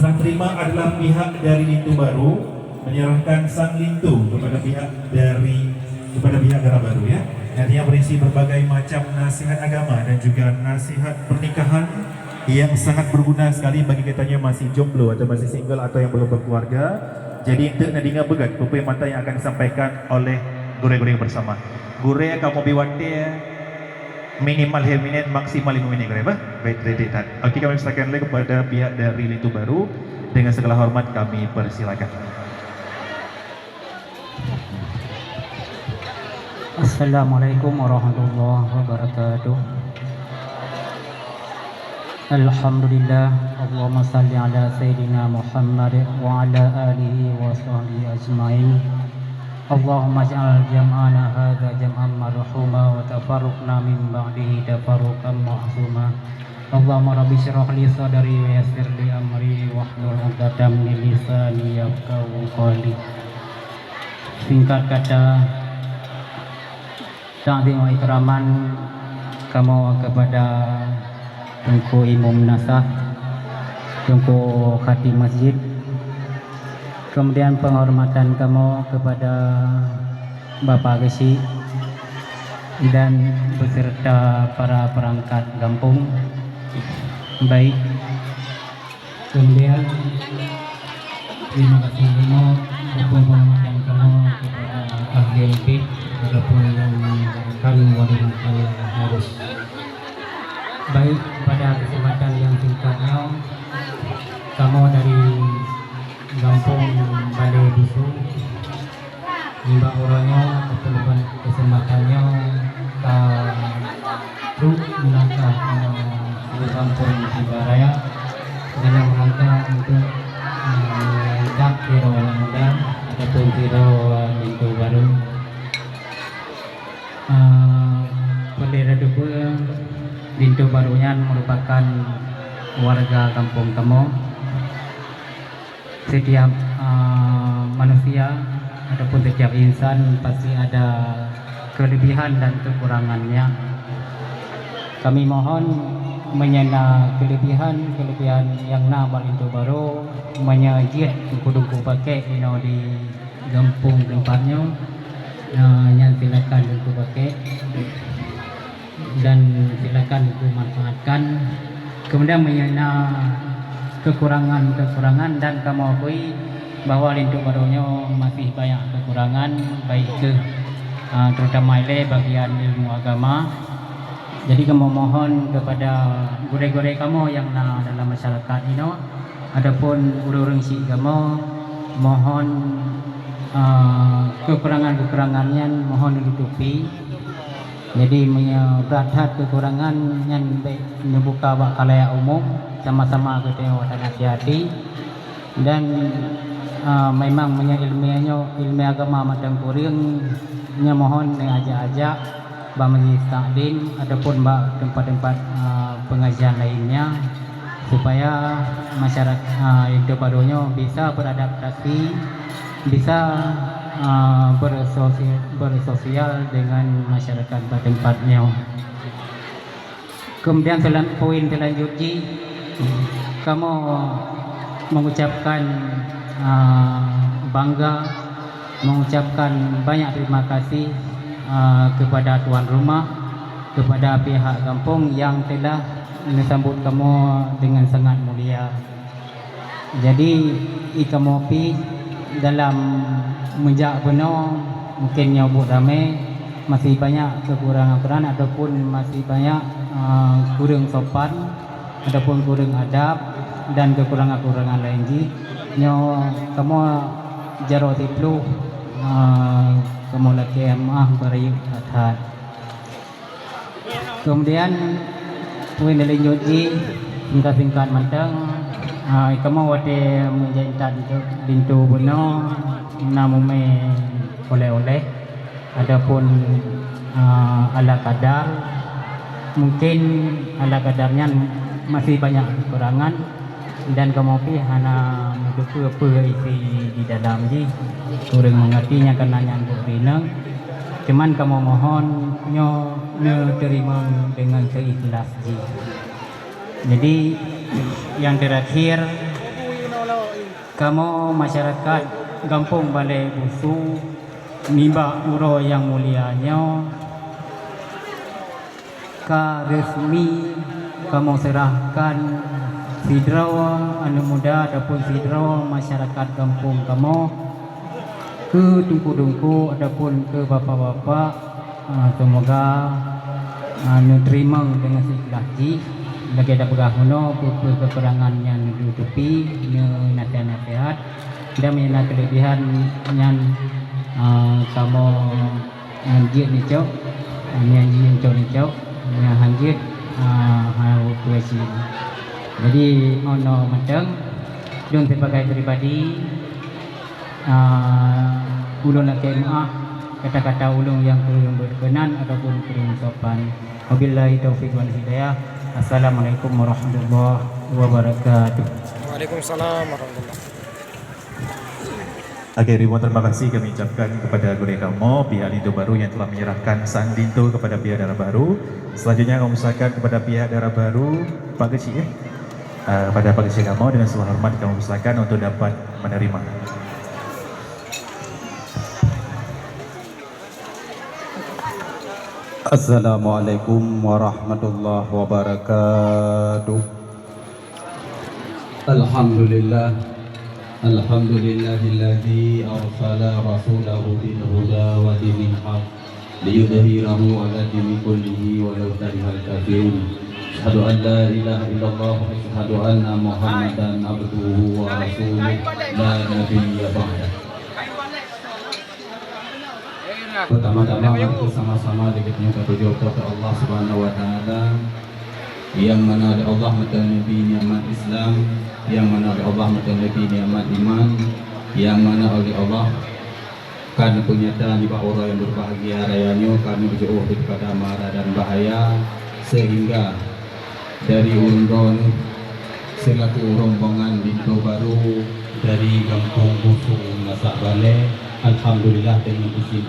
Serah terima adalah pihak dari Lintu Baru menyerahkan sang Lintu kepada pihak Dara Baru ya. Nantinya berisi berbagai macam nasihat agama dan juga nasihat pernikahan yang sangat berguna sekali bagi katanya masih jomblo atau masih single atau yang belum berkeluarga. Jadi untuk nadinga begat pupui mata yang akan disampaikan oleh gure-gure bersama. Gure kamu biwate minimal 5 menit, maksimal 5 menit gure bah. Baik, ready tan. Oke, kami serahkan lagi kepada pihak dari Lintu Baru. Dengan segala hormat kami persilakan. Assalamualaikum warahmatullahi wabarakatuh. Alhamdulillah, Allahumma salli ala Sayyidina Muhammad wa ala alihi wa sahbihi ajma'in. Allahumma ja'al jam'ana hadha jam'an marhuma wa tafarruqna min ba'dihi tafarruqan ma'suma. Allahumma rabbi syrah li sadri wa yassir li amri wahlul 'uqdatam min lisani yafqahu qawli. Singkat kata, ta'zim wa ikraman kamu kepada Tungku Imam Nasah, Tungku Khatib Masjid, kemudian penghormatan kamu kepada Bapak Gesi dan beserta para perangkat kampung. Baik, kemudian terima kasih kamu penghormatan kamu kepada ahli LP ataupun yang akan mewariskan harus. Baik, pada kesempatan yang singkatnya, kamu dari Kampung Balai Busu, Mbak orangnya ataupun kesempatannya truk melangkah di Kampung Cibaraya dalam rangka untuk mendak kiro muda ataupun kiro Lintu Baru. Bendera Debu Lintu Barunya merupakan warga kampung kamu. Setiap manusia ataupun setiap insan pasti ada kelebihan dan kekurangannya. Kami mohon menyana kelebihan yang nabal Lintu Baru menyajit duku-duku pakai di kampung tempatnya. Yang silakan duku pakai dan silakan duku manfaatkan. Kemudian menyana kekurangan dan kamu akui bahwa Lintu Barunya masih banyak kekurangan, baik ke terutama bagian ilmu agama. Jadi kamu mohon kepada gure-gure kamu yang dalam masyarakat ini, adapun urung si kamu mohon kekurangannya mohon ditutupi. Jadi berat kekurangan yang membuka kalaya umum sama-sama kita nasihati dan memang ilmu agama macam kurang nya mohon ajak-ajak majlis taklim ataupun tempat-tempat pengajian lainnya supaya masyarakat Lintu Barunya bisa beradaptasi, bisa bersosial dengan masyarakat tempatnya. Kemudian poin selanjutnya kamu mengucapkan bangga, mengucapkan banyak terima kasih kepada tuan rumah, kepada pihak kampung yang telah menyambut kamu dengan sangat mulia. Jadi kamu dalam menjak benar mungkin nyabut ramai masih banyak kekurangan ataupun masih banyak kurang sopan ataupun kurang adab dan kekurangan lain kamu jaro tiplu kamu laki emah beri hat. Kemudian poin selanjutnya singkat mantang kamu wate menjadi Lintu Baru namume oleh-oleh adapun ala kadar mungkin ala kadarnya masih banyak kekurangan dan kamu hanya menduku apa isi di dalam kurang mengertinya karena nyambut binang. Cuman kamu mohon terima dengan seikhlas. Jadi yang terakhir kamu masyarakat Kampung Balai Busu, Mimba Uro yang mulianya, resmi kamu serahkan fidraw anu muda ataupun fidraw masyarakat kampung kamu ke dungku-dungku ataupun ke bapak-bapak. Semoga anu terima dengan seikhlasji lagi ada bergahuna kekurangan yang ditutupi nasihat-nasihat dan menyenang kelebihan yang kamu anjir ni cok anjir cok ni cok yang hanjit kuasi. Jadi ono matang don sebagai pribadi ulun nak maaf kata-kata ulun yang kurang berkenan ataupun kurang sopan. Wabillahi taufiq wal hidayah. Assalamualaikum warahmatullahi wabarakatuh. Waalaikumsalam warahmatullahi. Oke, ribuan terima kasih kami ucapkan kepada Guru Kamu pihak Lintu Baru yang telah menyerahkan sang Lintu kepada pihak Daerah Baru. Selanjutnya kami usahakan kepada pihak Daerah Baru Pak Kecil pada Pak Kecil Kamu dengan sebuah hormat kami usahakan untuk dapat menerima. Assalamualaikum warahmatullahi wabarakatuh. Alhamdulillah. Alhamdulillahilladzi arsala rasulahu bil huda wa dinil haq liyudhhirahu 'ala dini kullihi walau karihal kafirun. Asyhadu an la ilaha illallah wa asyhadu anna Muhammadan abduhu wa rasuluh la nabiyya ba'dah. Pertama-tama bersama-sama dengan ketujuh kepada Allah Subhanahu wa taala, yang mana oleh Allah menjadi nikmat Islam, yang mana oleh Allah menjadi nikmat iman, yang mana oleh Allah karena penyataan di bawah orang yang berbahagia rayanya karena berjauh daripada mara dan bahaya, sehingga dari urun selaku rombongan Lintu Baru dari Kampung Busu Masak Balai, alhamdulillah dengan izin